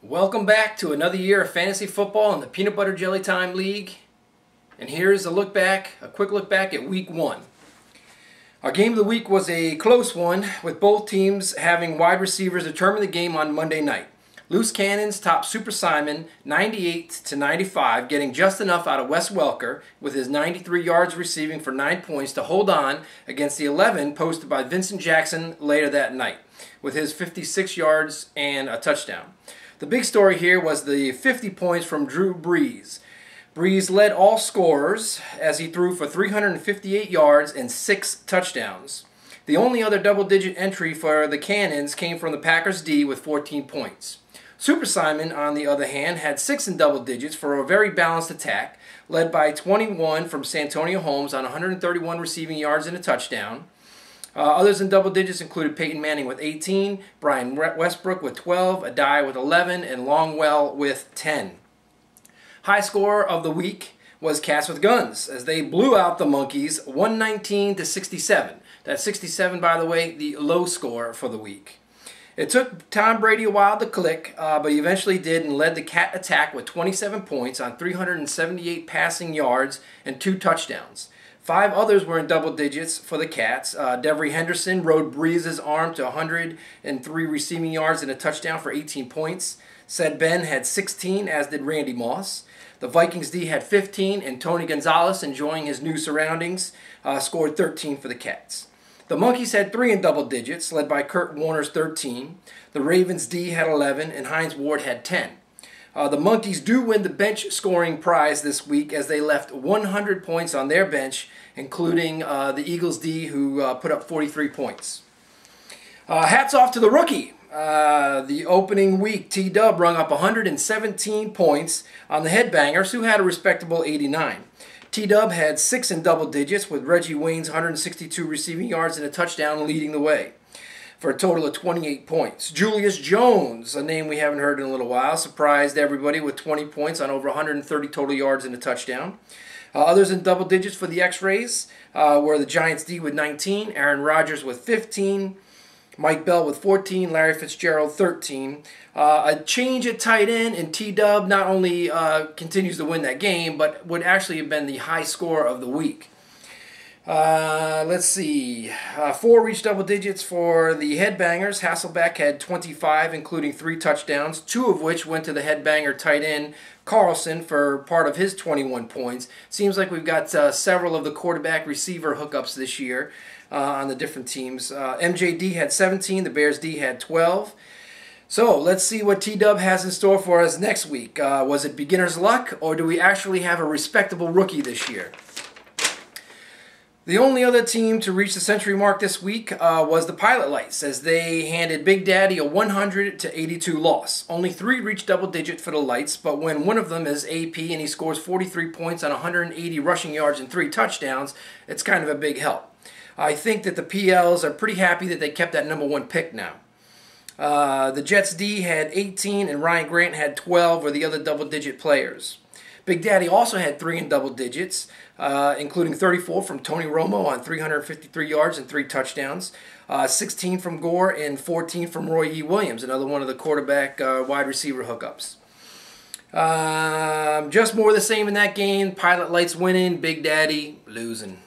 Welcome back to another year of fantasy football in the Peanut Butter Jelly Time League. And here's a quick look back at week 1. Our game of the week was a close one, with both teams having wide receivers determine the game on Monday night. Loose Cannons topped Super Simon 98-95, getting just enough out of Wes Welker with his 93 yards receiving for 9 points to hold on against the 11 posted by Vincent Jackson later that night with his 56 yards and a touchdown. The big story here was the 50 points from Drew Brees. Brees led all scorers as he threw for 358 yards and 6 touchdowns. The only other double-digit entry for the Cannons came from the Packers D with 14 points. Super Simon, on the other hand, had 6 in double digits for a very balanced attack, led by 21 from Santonio Holmes on 131 receiving yards and a touchdown. Others in double digits included Peyton Manning with 18, Brian Westbrook with 12, Adai with 11, and Longwell with 10. High score of the week was Cats with Guns, as they blew out the Monkeys 119-67. That's 67, by the way, the low score for the week. It took Tom Brady a while to click, but he eventually did and led the Cat attack with 27 points on 378 passing yards and 2 touchdowns. 5 others were in double digits for the Cats. Devery Henderson rode Brees' arm to 103 receiving yards and a touchdown for 18 points. Said Ben had 16, as did Randy Moss. The Vikings D had 15, and Tony Gonzalez, enjoying his new surroundings, scored 13 for the Cats. The Monkeys had 3 in double digits, led by Kurt Warner's 13. The Ravens D had 11, and Hines Ward had 10. The Monkeys do win the bench scoring prize this week, as they left 100 points on their bench, including the Eagles D, who put up 43 points. Hats off to the rookie. The opening week, T-Dub rung up 117 points on the Headbangers, who had a respectable 89. T-Dub had 6 in double digits, with Reggie Wayne's 162 receiving yards and a touchdown leading the way, for a total of 28 points. Julius Jones, a name we haven't heard in a little while, surprised everybody with 20 points on over 130 total yards and a touchdown. Others in double digits for the X-Rays were the Giants D with 19, Aaron Rodgers with 15, Mike Bell with 14, Larry Fitzgerald 13. A change at tight end, and T-Dub not only continues to win that game, but would actually have been the high score of the week. Let's see. 4 reached double digits for the Headbangers. Hasselbeck had 25, including 3 touchdowns, 2 of which went to the Headbanger tight end Carlson for part of his 21 points. Seems like we've got several of the quarterback receiver hookups this year on the different teams. MJD had 17, the Bears D had 12. So let's see what T-Dub has in store for us next week. Was it beginner's luck, or do we actually have a respectable rookie this year? The only other team to reach the century mark this week was the Pilot Lights, as they handed Big Daddy a 100-82 loss. Only 3 reached double digit for the Lights, but when one of them is AP and he scores 43 points on 180 rushing yards and 3 touchdowns, it's kind of a big help. I think that the PLs are pretty happy that they kept that number 1 pick now. The Jets D had 18 and Ryan Grant had 12, were the other double-digit players. Big Daddy also had 3 in double digits, including 34 from Tony Romo on 353 yards and 3 touchdowns, 16 from Gore, and 14 from Roy E. Williams, another one of the quarterback wide receiver hookups. Just more of the same in that game. Pilot Lights winning, Big Daddy losing.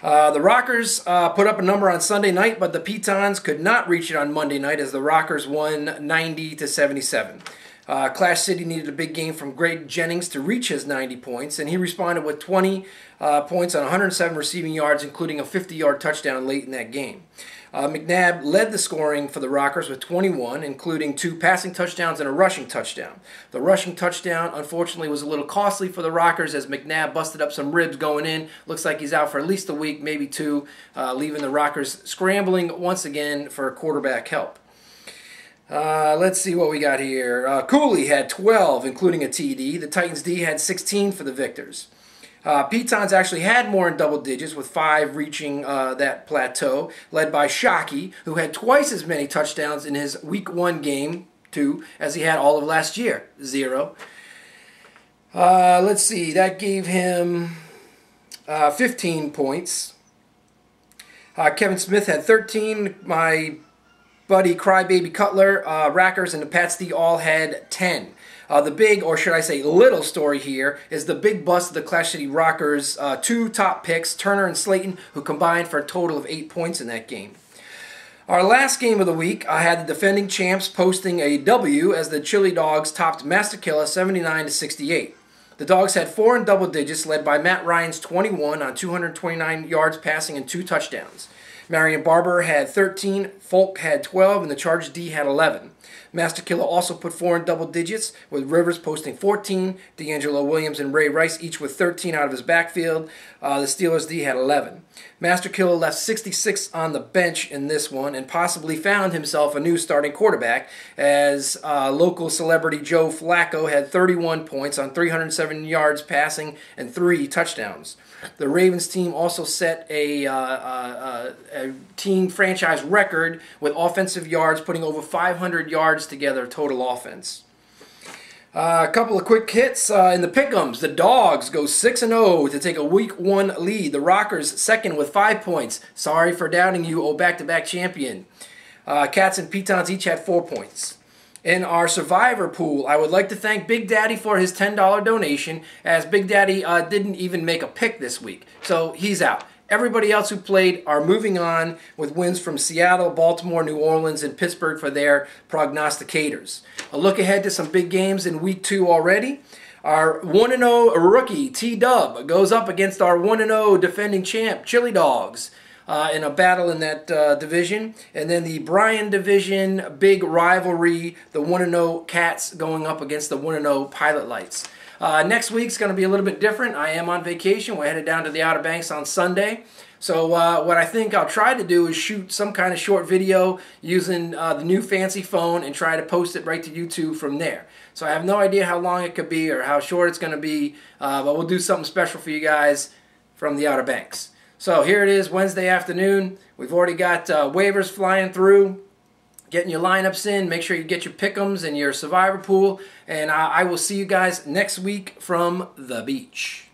The Rockers put up a number on Sunday night, but the Pitons could not reach it on Monday night, as the Rockers won 90-77. Clash City needed a big game from Greg Jennings to reach his 90 points, and he responded with 20 points on 107 receiving yards, including a 50-yard touchdown late in that game. McNabb led the scoring for the Rockers with 21, including 2 passing touchdowns and a rushing touchdown. The rushing touchdown, unfortunately, was a little costly for the Rockers, as McNabb busted up some ribs going in. Looks like he's out for at least a week, maybe 2, leaving the Rockers scrambling once again for quarterback help. Let's see what we got here. Cooley had 12, including a TD. The Titans D had 16 for the Victors. Pitons actually had more in double digits, with 5 reaching that plateau, led by Shockey, who had twice as many touchdowns in his Week 1 game, 2, as he had all of last year, 0. Let's see, that gave him 15 points. Kevin Smith had 13. My Buddy, Crybaby, Cutler, Rackers, and the Pats D all had 10. The big, or should I say little story here, is the big bust of the Clash City Rockers' 2 top picks, Turner and Slayton, who combined for a total of 8 points in that game. Our last game of the week, I had the defending champs posting a W as the Chili Dogs topped Master Killer 79-68. The Dogs had 4 in double digits, led by Matt Ryan's 21 on 229 yards passing and 2 touchdowns. Marion Barber had 13, Folk had 12, and the Chargers D had 11. Master Killer also put 4 in double digits, with Rivers posting 14, D'Angelo Williams and Ray Rice each with 13 out of his backfield. The Steelers D had 11. Master Killer left 66 on the bench in this one and possibly found himself a new starting quarterback, as local celebrity Joe Flacco had 31 points on 307 yards passing and 3 touchdowns. The Ravens team also set a team franchise record with offensive yards, putting over 500 yards together total offense. A couple of quick hits in the pick'ems. The Dogs go 6-0 to take a Week 1 lead. The Rockers second with 5 points. Sorry for doubting you, oh back-to-back champion. Cats and Pitons each had 4 points. In our Survivor pool, I would like to thank Big Daddy for his $10 donation, as Big Daddy didn't even make a pick this week, so he's out. Everybody else who played are moving on with wins from Seattle, Baltimore, New Orleans, and Pittsburgh for their prognosticators. A look ahead to some big games in Week 2 already. Our 1-0 rookie, T-Dub, goes up against our 1-0 defending champ, Chili Dogs, in a battle in that division. And then the Bryan division, big rivalry, the 1-0 Cats going up against the 1-0 Pilot Lights. Next week's going to be a little bit different. I am on vacation. We're headed down to the Outer Banks on Sunday. So what I think I'll try to do is shoot some kind of short video using the new fancy phone and try to post it right to YouTube from there. So I have no idea how long it could be or how short it's going to be, but we'll do something special for you guys from the Outer Banks. So here it is, Wednesday afternoon. We've already got waivers flying through. Getting your lineups in. Make sure you get your pick'ems and your Survivor pool. And I will see you guys next week from the beach.